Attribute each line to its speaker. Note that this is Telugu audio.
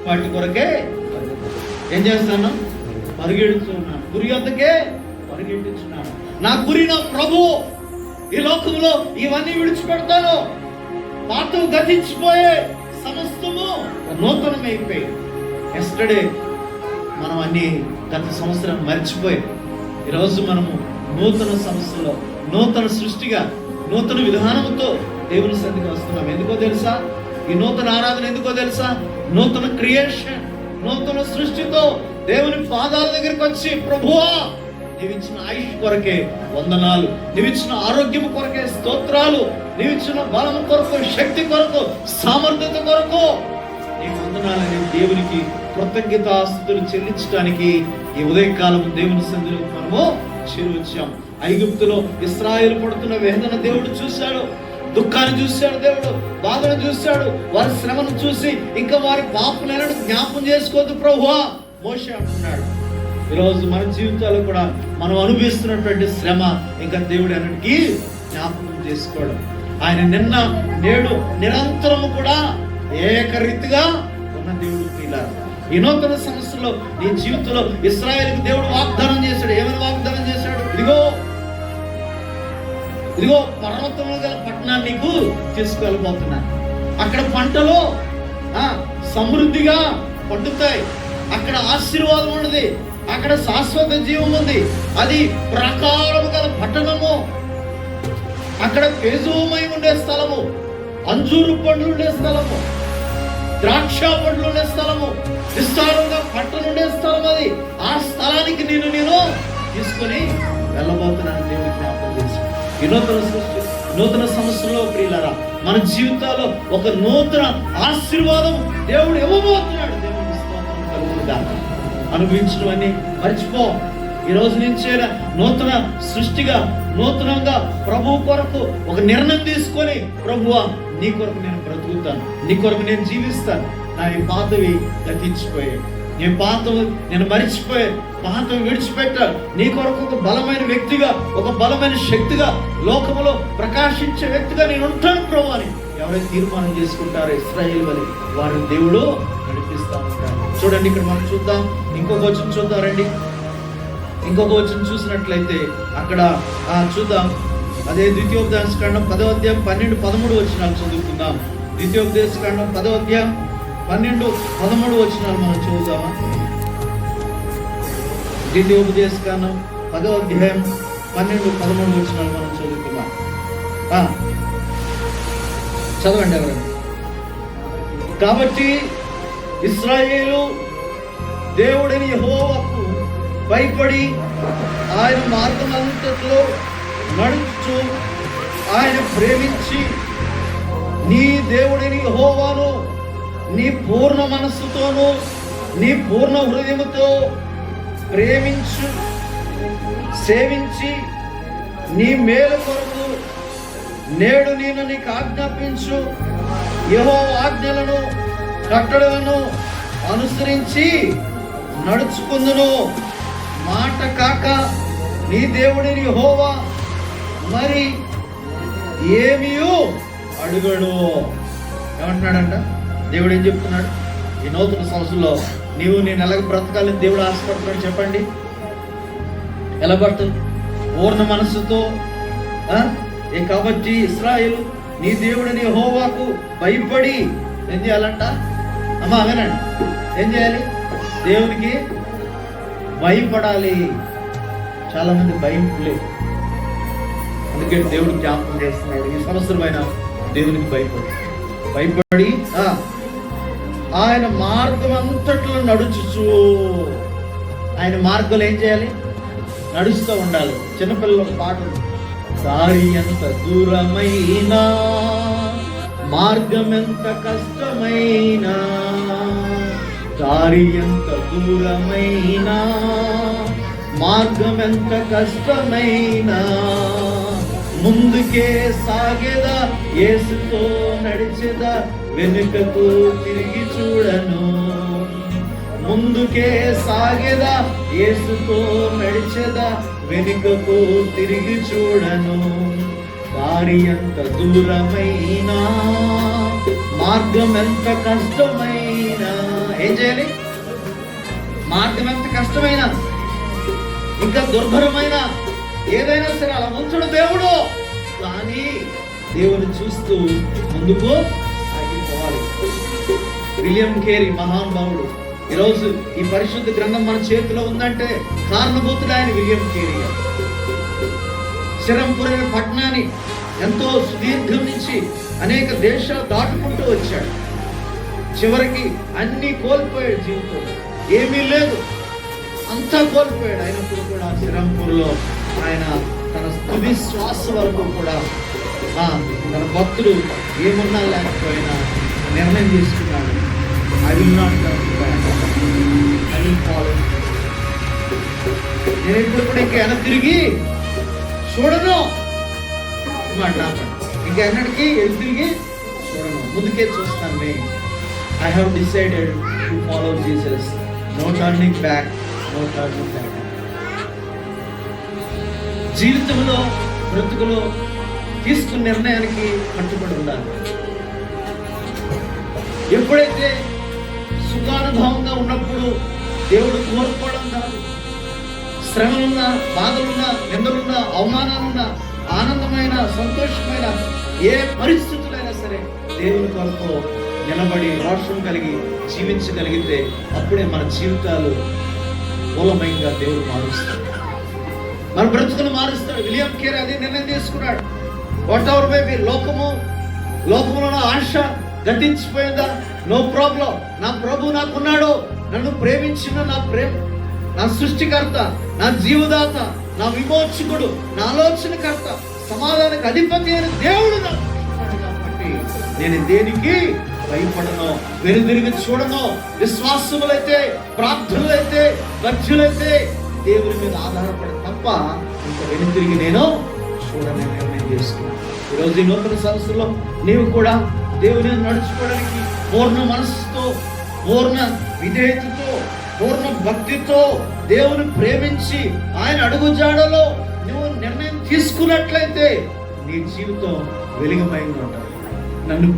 Speaker 1: వాటి కొరకే ఏం చేస్తాను? పరిగెడుతున్నాను. గురి అంతకే పరిగెట్టించున్నాను. నా గురి నా ప్రభు. ఈ లోకంలో ఇవన్నీ విడిచిపెడతాను. పాతవు గతించిపోయే సమస్తము నూతనమైపోయి. ఎస్టర్డే మనం అన్ని గత సంవత్సరం మర్చిపోయాం. ఈరోజు మనము నూతన సంవత్సరంలో నూతన సృష్టిగా నూతన విధానంతో దేవుని సన్నిధికి వస్తున్నాం. ఎందుకో తెలుసా? ఈ నూతన ఆరాధన ఎందుకో తెలుసా? నూతన క్రియేషన్, నూతన సృష్టితో దేవుని పాదాల దగ్గరికి వచ్చి, ప్రభువా నీవిచ్చిన ఆయుష్ కొరకే వందనాలు, నీవిచ్చిన ఆరోగ్యం కొరకే స్తోత్రాలు, నీవిచ్చిన బలం కొరకు, శక్తి కొరకు, సామర్థ్యత కొరకు నీ వందనాలని దేవునికి కృతజ్ఞతాస్తుతులు చెల్లించడానికి ఈ ఉదయకాలం దేవుని సన్నిధిలో మనము చేరువచ్చాం. ఐగుప్తులో ఇశ్రాయేలు పడుతున్న వేదన దేవుడు చూశాడు, దుఃఖాన్ని చూశాడు, దేవుడు బాధను చూశాడు, వారి శ్రమను చూసి ఇంకా వారి పాపలను జ్ఞాపకం చేసుకోవద్దు ప్రభువా మోషే అంటున్నాడు. ఈరోజు మన జీవితాలు కూడా మనం అనుభవిస్తున్నటువంటి శ్రమ ఇంకా దేవుడు అన్నిటికీ జ్ఞాపకం చేసుకోవడం. ఆయన నిన్న నేడు నిరంతరము కూడా ఏకరీతిగా ఉన్న దేవుడు పిల్లలు. ఈ నూతన సంవత్సరంలో నీ జీవితంలో ఇశ్రాయేలుకు దేవుడు వాగ్దానం చేశాడు. ఏమైనా వాగ్దానం చేశాడు? ఇదిగో పర్వతంలో గల పట్టణాన్ని నీకు తీసుకెళ్ళబోతున్నాను. అక్కడ పంటలు సమృద్ధిగా పండుతాయి, అక్కడ ఆశీర్వాదం ఉన్నది, అక్కడ శాశ్వత జీవం ఉంది. అది ప్రాకారము గల పట్టణము, అక్కడ పేజుమై ఉండే స్థలము, అంజూరు పండ్లు ఉండే స్థలము, ద్రాక్ష పండ్లు ఉండే స్థలము, విస్తారంగా పంటలు ఉండే స్థలం. అది ఆ స్థలానికి నేను తీసుకొని వెళ్ళబోతున్నాను. దేవుడు జ్ఞాపకం చేసి ఈ నూతన సంవత్సరంలో ప్రియులారా మన జీవితాల్లో ఒక నూతన ఆశీర్వాదం దేవుడు ఇవ్వబోతున్నాడు. దేవుడికి స్తోత్రం కలుగునుగా. అనుభవించడం మర్చిపో. ఈ రోజు నుంచే నూతన సృష్టిగా నూతనంగా ప్రభు కొరకు ఒక నిర్ణయం తీసుకొని, ప్రభువా నీ కొరకు నేను బ్రతుకుతాను, నీ కొరకు నేను జీవిస్తాను. నా ఈ పాతవి గతించిపోయాయి, నేను మరిచిపోయే పాతవి విడిచిపెట్టాను. నీ కొరకు ఒక బలమైన వ్యక్తిగా, ఒక బలమైన శక్తిగా, లోకములో ప్రకాశించే వ్యక్తిగా నేను ఉంటాను ప్రభు అని ఎవరైతే తీర్మానం చేసుకుంటారో ఇశ్రాయేలు వలె వారిని దేవుడు నడిపిస్తా ఉంటారు. చూడండి, ఇక్కడ మనం చూద్దాం. ఇంకొక వచనం చూద్దాం రండి. ఇంకొక వచనం చూసినట్లయితే అక్కడ చూద్దాం. అదే ద్వితీయోపదేశకాండం 10వ అధ్యాయం 12, 13 వచనాలు చదువుకుందాం. ద్వితీయోపదేశకాండం 10వ అధ్యాయం 12, 13 వచనాలు మనం చదువుదామా? ద్వితీయోపదేశకాండం 10వ అధ్యాయం 12, 13 వచనాలు మనం చదువుకుందాం. చదవండి ఎవరండి. కాబట్టి ఇశ్రాయేలు దేవుడిని యెహోవాకు భయపడి ఆయన మార్గమంతట్లో నడుచు ఆయన ప్రేమించి నీ దేవుడిని యెహోవాను నీ పూర్ణ మనస్సుతోనూ నీ పూర్ణ హృదయముతో ప్రేమించు, సేవించి నీ మేలు కొరకు నేడు నేను నీకు ఆజ్ఞాపించు యెహోవా ఆజ్ఞలను కట్టడలను అనుసరించి నడుచుకుందును. మాట కాక నీ దేవుడిని యెహోవా మరి ఏమీయూ అడుగడు. ఏమంటున్నాడంట? దేవుడు ఏం చెప్తున్నాడు? ఈ నూతన సంవత్సరంలో నేను ఎలాగ బ్రతకాలని దేవుడు ఆశపడుతున్నాడు చెప్పండి. ఎలా పడుతుంది? పూర్ణ మనస్సుతో. కాబట్టి ఇశ్రాయేలు నీ దేవుడిని యెహోవాకు భయపడి ఏం చేయాలంట? అమ్మా వినండి, ఏం చేయాలి? దేవునికి భయపడాలి. చాలా మంది భయం లేదు. అందుకే దేవుడు జ్ఞాపకం చేస్తున్నాడు, ఈ సంవత్సరమైన దేవునికి భయపడి ఆయన మార్గం అంతట్లో నడుచుచు. ఆయన మార్గంలో ఏం చేయాలి? నడుస్తూ ఉండాలి. చిన్నపిల్లల పాట, దారి ఎంత దూరమైనా మార్గం ఎంత కష్టమైనా, దారి ఎంత దూరమైనా మార్గం ఎంత కష్టమైనా, ముందుకే సాగేదా యేసుతో నడిచేదా వెనుకకు తిరిగి చూడను. ముందుకే సాగేదా యేసుతో నడిచేదా వెనుకకు తిరిగి చూడను. దారి ఎంత దూరమైనా మార్గం ఎంత కష్టమైనా ఏం చేయాలి? మార్గం ఎంత కష్టమైనా, ఇంకా దుర్భరమైన ఏదైనా సరే అలా ఉంచడు దేవుడు. కానీ దేవుని చూస్తూ ముందుకు సాగిపోవాలి. విలియం కేరీ మహానుభావుడు, ఈరోజు ఈ పరిశుద్ధ గ్రంథం మన చేతిలో ఉందంటే కారణభూతుడు ఆయన విలియం కేరీ గారు. సిరంపూర్ అనే పట్టణాన్ని ఎంతో సుదీర్ఘం నుంచి అనేక దేశాలు దాటుకుంటూ వచ్చాడు. చివరికి అన్ని కోల్పోయాడు. జీవితం ఏమీ లేదు, అంతా కోల్పోయాడు. అయినప్పుడు కూడా సిరంపూర్లో ఆయన తన తుది శ్వాస వరకు కూడా తన భక్తుడు ఏమున్నా లేకపోయినా నిర్ణయం తీసుకున్నాడు. I will not turn back. I will follow. నేను ఎప్పుడు కూడా ఇంకా వెనక్కి తిరిగి చూడను మాట, ఇంకా ఎన్నటికీ ఎదురు తిరిగి చూడను, ముందుకే చూస్తాను. I have decided to follow Jesus. No turning back, no turning back. జీవితంలో బ్రతుకులో తీసుకున్న నిర్ణయానికి కట్టుబడి ఉండాలి. ఎప్పుడైతే సుఖానుభవంగా ఉన్నప్పుడు దేవుడు కోరుకోవడం కాదు, శ్రమలున్నా, బాధలున్నా, నిందలున్నా, అవమానాలున్నా, ఆనందమైన, సంతోషమైన ఏ పరిస్థితులైనా సరే దేవుని కొరకు నిలబడి రోషం కలిగి జీవించగలిగితే అప్పుడే మన జీవితాలు మూలమయంగా దేవుడు మారుస్తాడు, మన బ్రతుకును మారుస్తాడు. విలియం కేరీ అది నిర్ణయం తీసుకున్నాడు. వాట్ ఎవర్ మే బి, లోకములో నా ఆశ గతించిపోయిందా, నో ప్రాబ్లం. నా ప్రభు నాకున్నాడు, నన్ను ప్రేమించిన నా సృష్టికర్త, నా జీవదాత, నా విమోచకుడు, నా ఆలోచనకర్త, సమాధానకు అధిపతి అయిన దేవుడు నాకు కాబట్టి నేను దేనికి భయపడను, వెనుదిరిగి చూడను. విశ్వాసములైతే, ప్రార్థనలైతే, గర్జులైతే దేవుని మీద ఆధారపడి తప్ప ఇంకా వెనుదిరిగి నేను చూడని నిర్ణయం చేసుకున్నాను. ఈరోజు ఈ నూతన సంవత్సరంలో నీవు కూడా దేవుని నడుచుకోవడానికి పూర్ణ మనస్సుతో, పూర్ణ విధేయతతో, పూర్ణ భక్తితో దేవుని ప్రేమించి ఆయన అడుగుజాడలో నువ్వు నిర్ణయం తీసుకున్నట్లయితే నీ జీవితం వెలుగుమయంగా ఉంటుంది. నన్ను